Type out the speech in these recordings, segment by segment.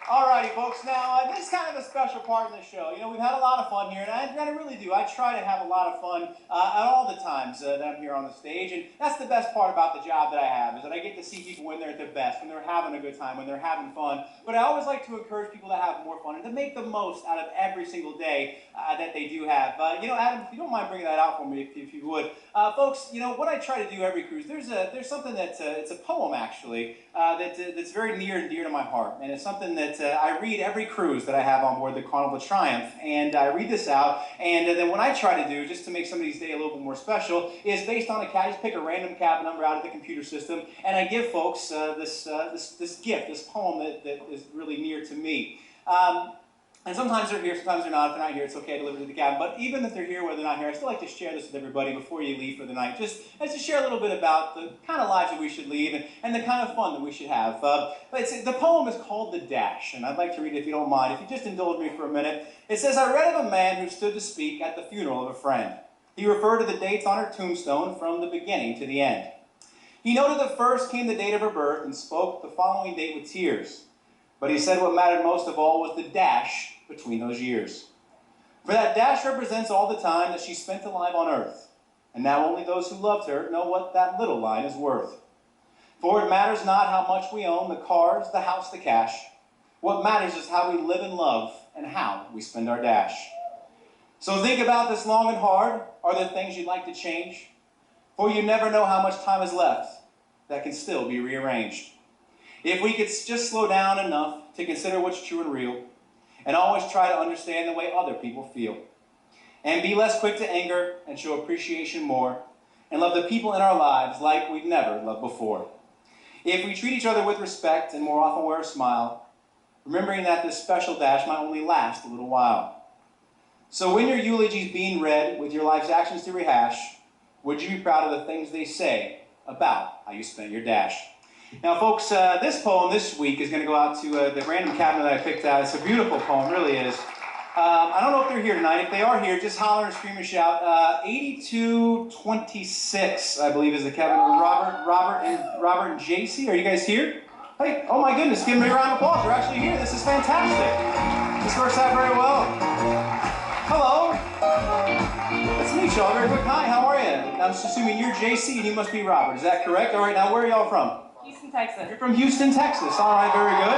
Alrighty, folks. Now, this is kind of a special part in the show. You know, we've had a lot of fun here, and I really do. I try to have a lot of fun at all the times that I'm here on the stage, and that's the best part about the job that I have, is that I get to see people when they're at their best, when they're having a good time, when they're having fun. But I always like to encourage people to have more fun and to make the most out of every single day that they do have. You know, Adam, if you don't mind bringing that out for me, if you would. Folks, you know, what I try to do every cruise, there's something that's, it's a poem, actually, that's very near and dear to my heart, and it's something that I read every cruise that I have on board the Carnival Triumph, and I read this out, and then what I try to do, just to make somebody's day a little bit more special, is based on I just pick a random cabin number out of the computer system, and I give folks this gift, this poem that is really near to me. And sometimes they're here, sometimes they're not. If they're not here, it's okay to deliver to the cabin. But even if they're here, whether they're not here, I still like to share this with everybody before you leave for the night. Just as to share a little bit about the kind of lives that we should lead and the kind of fun that we should have. But the poem is called The Dash, and I'd like to read it if you don't mind. If you just indulge me for a minute. It says, I read of a man who stood to speak at the funeral of a friend. He referred to the dates on her tombstone from the beginning to the end. He noted that first came the date of her birth and spoke the following date with tears. But he said what mattered most of all was the dash between those years. For that dash represents all the time that she spent alive on earth. And now only those who loved her know what that little line is worth. For it matters not how much we own, the cars, the house, the cash. What matters is how we live and love and how we spend our dash. So think about this long and hard. Are there things you'd like to change? For you never know how much time is left that can still be rearranged. If we could just slow down enough to consider what's true and real, and always try to understand the way other people feel, and be less quick to anger and show appreciation more, and love the people in our lives like we've never loved before. If we treat each other with respect and more often wear a smile, remembering that this special dash might only last a little while. So when your eulogy's being read with your life's actions to rehash, would you be proud of the things they say about how you spent your dash? Now, folks, this poem this week is going to go out to the random cabin that I picked out. It's a beautiful poem, really is. I don't know if they're here tonight. If they are here, just holler and scream and shout. 8226, I believe, is the cabin. Robert and JC, are you guys here? Hey, oh my goodness, give them a round of applause. They're actually here. This is fantastic. This works out very well. Hello. Let's meet y'all very quick. Hi, how are you? I'm just assuming you're JC and you must be Robert. Is that correct? All right, now where are y'all from? Houston, Texas. You're from Houston, Texas. All right, very good.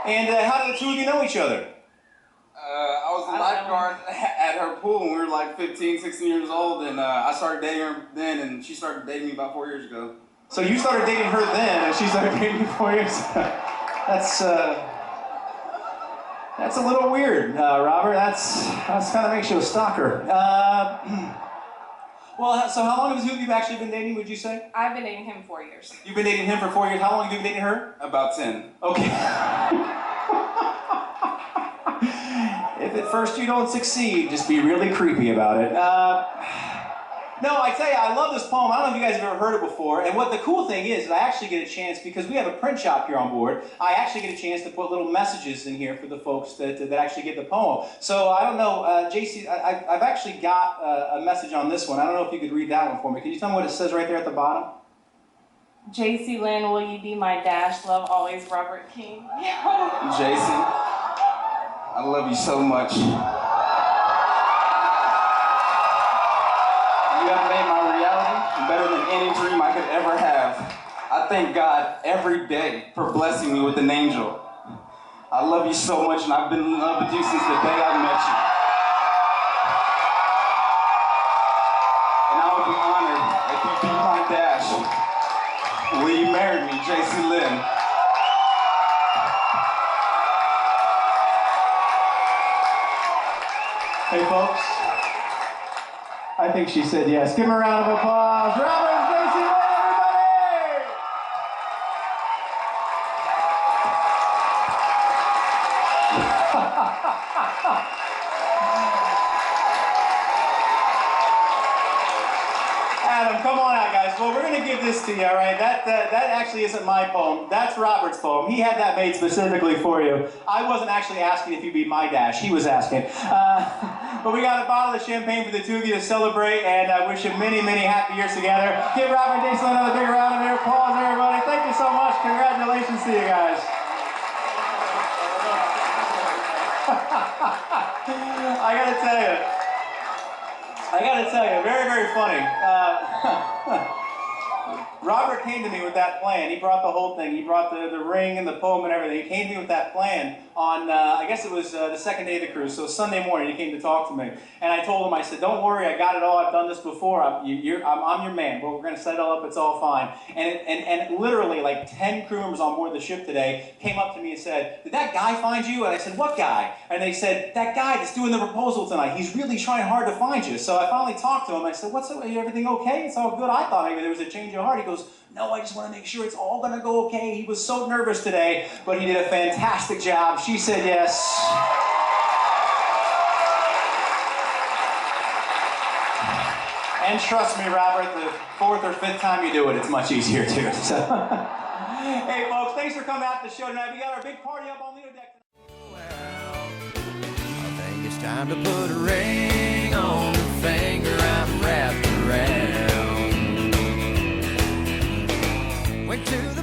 And how did the two of you know each other? I was a lifeguard at her pool when we were like 15, 16 years old, and I started dating her then, and she started dating me about 4 years ago. So you started dating her then, and she started dating you 4 years ago. That's a little weird, Robert. That's kind of makes you a stalker. Well, so how long have the two of you actually been dating, would you say? I've been dating him 4 years. You've been dating him for 4 years. How long have you been dating her? About 10. Okay. If at first you don't succeed, just be really creepy about it. No, I tell you, I love this poem. I don't know if you guys have ever heard it before. And what the cool thing is I actually get a chance, because we have a print shop here on board, I actually get a chance to put little messages in here for the folks that actually get the poem. So I don't know, JC, I've actually got a message on this one. I don't know if you could read that one for me. Can you tell me what it says right there at the bottom? JC Lynn, will you be my dash? Love always, Robert King. JC, I love you so much. You have made my reality better than any dream I could ever have. I thank God every day for blessing me with an angel. I love you so much, and I've been in love with you since the day I met you. And I would be honored if you be my dash. Will you marry me, JC Lynn? Hey, folks. I think she said yes. Give him a round of applause. Robert and JC, everybody! Adam, come on out, guys. Well, we're going to give this to you, all right? That actually isn't my poem. That's Robert's poem. He had that made specifically for you. I wasn't actually asking if you'd be my dash. He was asking. But we got a bottle of champagne for the two of you to celebrate, and I wish you many, many happy years together. Give Robert and JC another big round of applause, everybody. Thank you so much. Congratulations to you guys. I gotta tell you, very, very funny. Robert came to me with that plan. He brought the whole thing. He brought the ring and the poem and everything. He came to me with that plan on, I guess it was the second day of the cruise, so Sunday morning he came to talk to me. And I told him, I said, don't worry, I got it all. I've done this before. I'm your man. We're going to set it all up. It's all fine. And literally like 10 crew members on board the ship today came up to me and said, did that guy find you? And I said, what guy? And they said, that guy that's doing the proposal tonight. He's really trying hard to find you. So I finally talked to him. I said, what's up? Everything okay? It's all good. I thought maybe there was a change of heart. He goes, no, I just want to make sure it's all going to go okay. He was so nervous today, but he did a fantastic job. She said yes. And trust me, Robert, the fourth or fifth time you do it, it's much easier too. So. Hey, folks, thanks for coming out to the show tonight. We got our big party up on the deck tonight. I think it's time to put a ring on the finger I'm wrapped around. Went to the